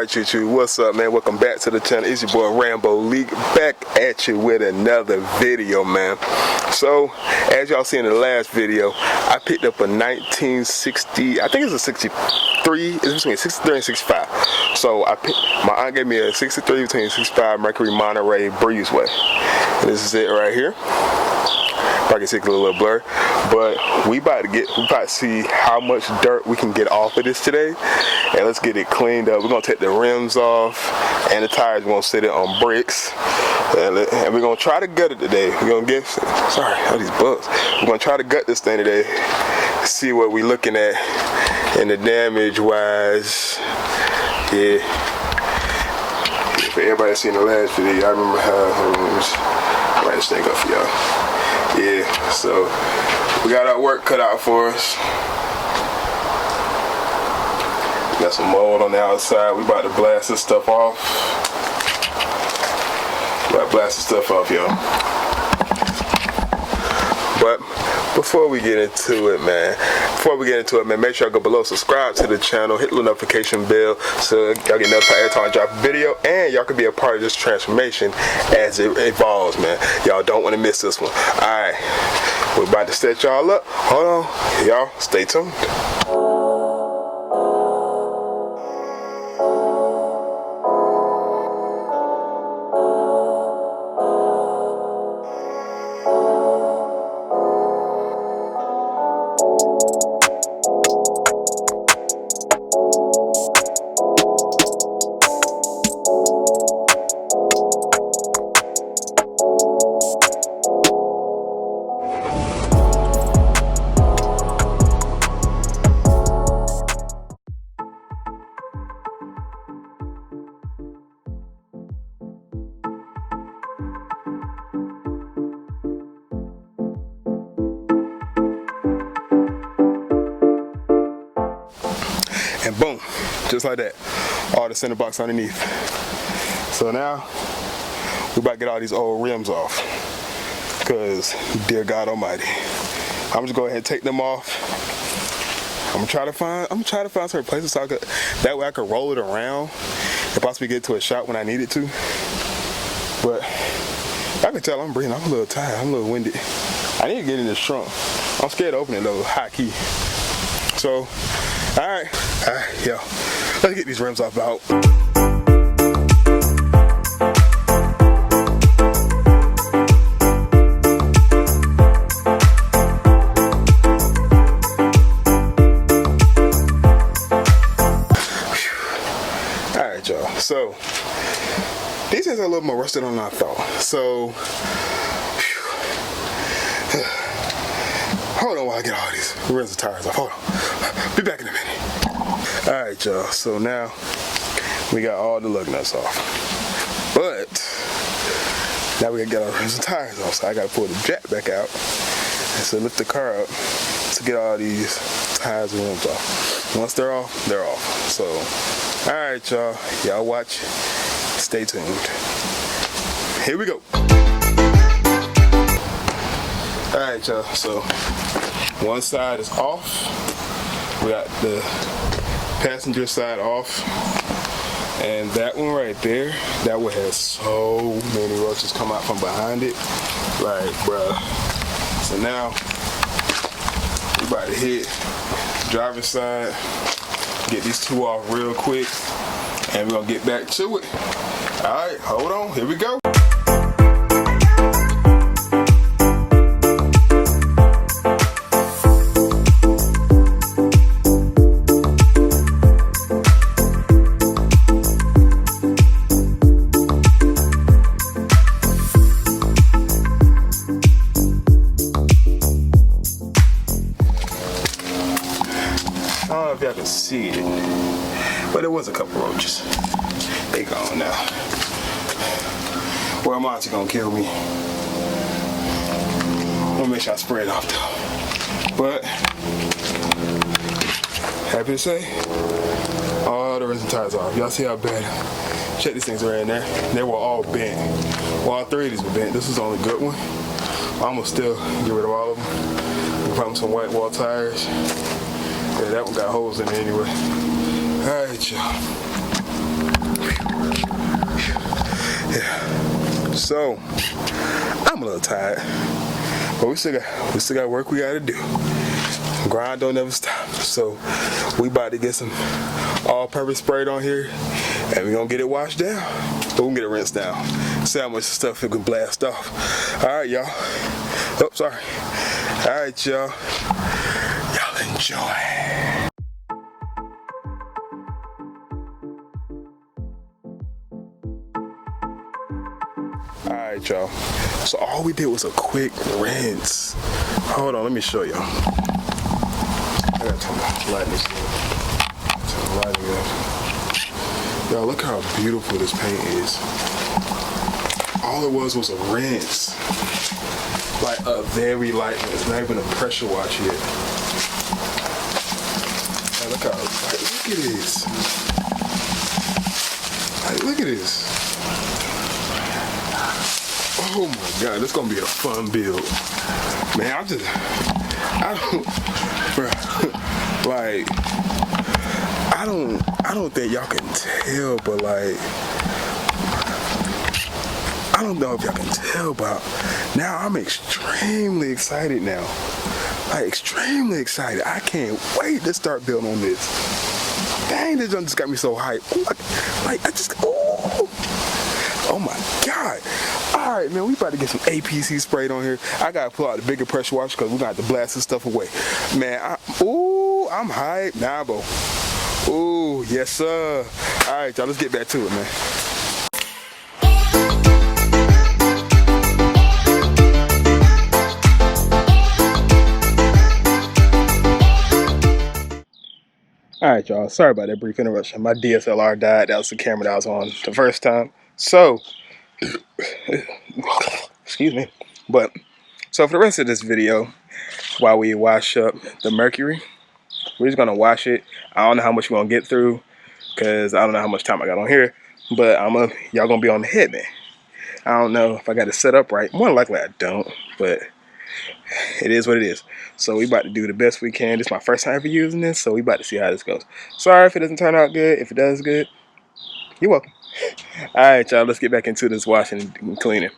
Alright, choo-choo, what's up, man? Welcome back to the channel. It's your boy Rambo Leak, back at you with another video, man. So, as y'all seen in the last video, I picked up a 1960, I think it's a 63, it's between 63 and 65. So, my aunt gave me a 63 between 65 Mercury Monterey breezeway. And this is it right here. Probably can see a little blur, but we about to see how much dirt we can get off of this today, and let's get it cleaned up. We're gonna take the rims off and the tires. We're gonna sit it on bricks, and we're gonna try to gut it today. We're gonna all these bugs. We're gonna try to gut this thing today, see what we're looking at and the damage wise. Yeah. For everybody seen the last video, I remember how it was. I'll write this thing up for y'all. Yeah, so we got our work cut out for us. Got some mold on the outside. We about to blast this stuff off. Y'all. But before we get into it, man, make sure y'all go below, subscribe to the channel, hit the notification bell so y'all get notified every time I drop a video, and y'all can be a part of this transformation as it evolves, man. Y'all don't want to miss this one. Alright, we're about to set y'all up. Hold on, y'all, stay tuned. And boom, just like that, all the center box underneath. So now, we about to get all these old rims off, because dear God Almighty, I'm just go ahead and take them off. I'm gonna try to find some places so that way I could roll it around and possibly get to a shot when I need it to. But I can tell I'm breathing. I'm a little tired. I'm a little winded. I need to get in this trunk. I'm scared to open it though, hot key. So, all right, yo, let's get these rims off out. All right, y'all. So these things are a little more rusted than I thought. So hold on while I get all these rims and tires off. Hold on. Be back in a minute. Alright, y'all. So now we got all the lug nuts off. But now we gotta get our rims and tires off. So I gotta pull the jack back out. And so lift the car up to get all these tires and rims off. Once they're off, they're off. So, alright, y'all. Y'all watch. Stay tuned. Here we go. Alright, y'all. So one side is off. We got the passenger side off, and that one right there, that one has so many roaches come out from behind it, like bruh. So now we about to hit driver's side, get these two off real quick, and we're gonna get back to it. Alright, hold on, here we go. I don't know if y'all can see it, but there was a couple roaches. They gone now. Well, my auntie gonna kill me. I'm gonna make sure I spray it off though. But happy to say, all the rims and tires off. Y'all see how bad? Check these things right in there. They were all bent. Well, all three of these were bent. This was the only good one. I'm gonna still get rid of all of them. Put them some white wall tires. Yeah, that one got holes in it anyway. Alright, y'all. Yeah. So I'm a little tired, but we still got work we gotta do. Grind don't never stop. So we about to get some all-purpose sprayed on here, and we gonna get it washed down. But we can get it rinsed down. See how much stuff it can blast off. All right, y'all. Oh, sorry. All right, y'all. Y'all enjoy. Alright, y'all. So all we did was a quick rinse. Hold on, let me show y'all. I gotta turn the light this up. Turn the lighting up. Y'all, look how beautiful this paint is. All it was a rinse. Like a very light rinse, not even a pressure wash yet. Hey, look how, like, look at this. Like, look at this. Oh my God, this gonna be a fun build. Man, I don't think y'all can tell, but like, I don't know if y'all can tell, but now I'm extremely excited now. Like, extremely excited. I can't wait to start building on this. Dang, this just got me so hyped. Oh my God. All right, man, we about to get some APC sprayed on here. I gotta pull out the bigger pressure washer because we're gonna have to blast this stuff away. Man, I'm hyped. Nah, bro. Ooh, yes, sir. All right, y'all, let's get back to it, man. All right, y'all, sorry about that brief interruption. My DSLR died. That was the camera that I was on the first time. So, excuse me. But, so for the rest of this video, while we wash up the Mercury, we're just gonna wash it. I don't know how much we're gonna get through, because I don't know how much time I got on here, but y'all gonna be on the head, man. I don't know if I got it set up right. More likely I don't, but it is what it is. So we about to do the best we can. This is my first time ever using this, so we about to see how this goes. Sorry if it doesn't turn out good. If it does good, you're welcome. All right, y'all, let's get back into this washing and cleaning.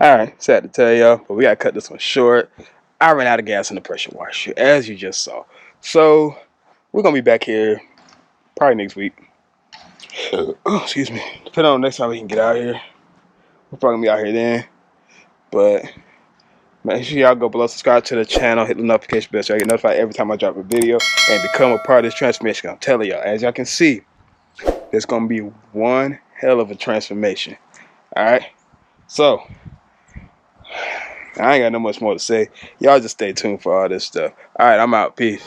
Alright, sad to tell y'all, but we gotta cut this one short. I ran out of gas in the pressure washer, as you just saw. So, we're gonna be back here probably next week. Oh, excuse me. Depending on the next time we can get out here. We're probably gonna be out here then. But make sure y'all go below, subscribe to the channel, hit the notification bell so I get notified every time I drop a video, and become a part of this transformation. I'm telling y'all, as y'all can see, there's gonna be one hell of a transformation. Alright? So, I ain't got no much more to say. Y'all just stay tuned for all this stuff. Alright, I'm out. Peace.